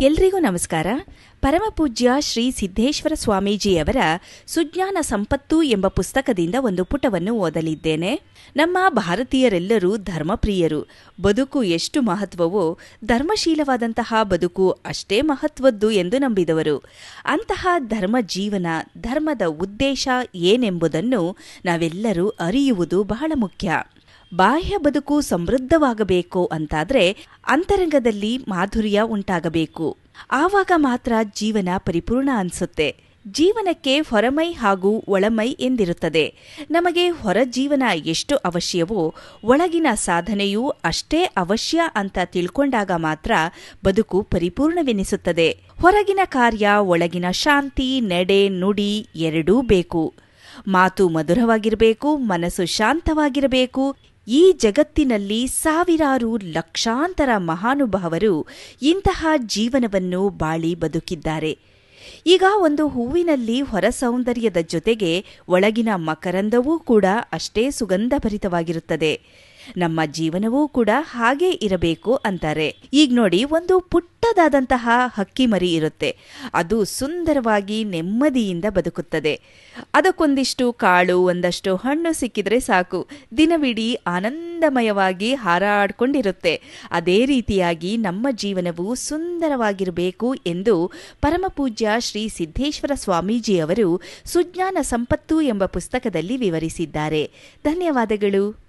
ಎಲ್ರಿಗೂ ನಮಸ್ಕಾರ. ಪರಮಪೂಜ್ಯ ಶ್ರೀ ಸಿದ್ದೇಶ್ವರ ಸ್ವಾಮೀಜಿಯವರ ಸುಜ್ಞಾನ ಸಂಪತ್ತು ಎಂಬ ಪುಸ್ತಕದಿಂದ ಒಂದು ಪುಟವನ್ನು ಓದಲಿದ್ದೇನೆ. ನಮ್ಮ ಭಾರತೀಯರೆಲ್ಲರೂ ಧರ್ಮಪ್ರಿಯರು. ಬದುಕು ಎಷ್ಟು ಮಹತ್ವವೋ ಧರ್ಮಶೀಲವಾದಂತಹ ಬದುಕು ಅಷ್ಟೇ ಮಹತ್ವದ್ದು ಎಂದು ನಂಬಿದವರು. ಅಂತಹ ಧರ್ಮ ಜೀವನ, ಧರ್ಮದ ಉದ್ದೇಶ ಏನೆಂಬುದನ್ನು ನಾವೆಲ್ಲರೂ ಅರಿಯುವುದು ಬಹಳ ಮುಖ್ಯ. ಬಾಹ್ಯ ಬದುಕು ಸಮೃದ್ಧವಾಗಬೇಕು ಅಂತಾದ್ರೆ ಅಂತರಂಗದಲ್ಲಿ ಮಾಧುರ್ಯ ಉಂಟಾಗಬೇಕು. ಆವಾಗ ಮಾತ್ರ ಜೀವನ ಪರಿಪೂರ್ಣ ಅನ್ಸುತ್ತೆ. ಜೀವನಕ್ಕೆ ಹೊರಮೈ ಹಾಗೂ ಒಳಮೈ ಎಂದಿರುತ್ತದೆ. ನಮಗೆ ಹೊರ ಜೀವನ ಎಷ್ಟು ಅವಶ್ಯವೋ ಒಳಗಿನ ಸಾಧನೆಯೂ ಅಷ್ಟೇ ಅವಶ್ಯ ಅಂತ ತಿಳ್ಕೊಂಡಾಗ ಮಾತ್ರ ಬದುಕು ಪರಿಪೂರ್ಣವೆನಿಸುತ್ತದೆ. ಹೊರಗಿನ ಕಾರ್ಯ, ಒಳಗಿನ ಶಾಂತಿ, ನಡೆ, ನುಡಿ ಎರಡೂ ಬೇಕು. ಮಾತು ಮಧುರವಾಗಿರಬೇಕು, ಮನಸ್ಸು ಶಾಂತವಾಗಿರಬೇಕು. ಈ ಜಗತ್ತಿನಲ್ಲಿ ಸಾವಿರಾರು ಲಕ್ಷಾಂತರ ಮಹಾನುಭಾವರು ಇಂತಹ ಜೀವನವನ್ನು ಬಾಳಿ ಬದುಕಿದ್ದಾರೆ. ಈಗ ಒಂದು ಹೂವಿನಲ್ಲಿ ಹೊರ ಸೌಂದರ್ಯದ ಜೊತೆಗೆ ಒಳಗಿನ ಮಕರಂದವೂ ಕೂಡ ಅಷ್ಟೇ ಸುಗಂಧಭರಿತವಾಗಿರುತ್ತದೆ. ನಮ್ಮ ಜೀವನವೂ ಕೂಡ ಹಾಗೇ ಇರಬೇಕು ಅಂತಾರೆ. ಈಗ ನೋಡಿ, ಒಂದು ಪುಟ್ಟದಾದಂತಹ ಹಕ್ಕಿ ಮರಿ ಇರುತ್ತೆ. ಅದು ಸುಂದರವಾಗಿ ನೆಮ್ಮದಿಯಿಂದ ಬದುಕುತ್ತದೆ. ಅದಕ್ಕೊಂದಿಷ್ಟು ಕಾಳು, ಒಂದಷ್ಟು ಹಣ್ಣು ಸಿಕ್ಕಿದ್ರೆ ಸಾಕು, ದಿನವಿಡೀ ಆನಂದಮಯವಾಗಿ ಹಾರಾಡ್ಕೊಂಡಿರುತ್ತೆ. ಅದೇ ರೀತಿಯಾಗಿ ನಮ್ಮ ಜೀವನವು ಸುಂದರವಾಗಿರಬೇಕು ಎಂದು ಪರಮಪೂಜ್ಯ ಶ್ರೀ ಸಿದ್ದೇಶ್ವರ ಸ್ವಾಮೀಜಿಯವರು ಸುಜ್ಞಾನ ಸಂಪತ್ತು ಎಂಬ ಪುಸ್ತಕದಲ್ಲಿ ವಿವರಿಸಿದ್ದಾರೆ. ಧನ್ಯವಾದಗಳು.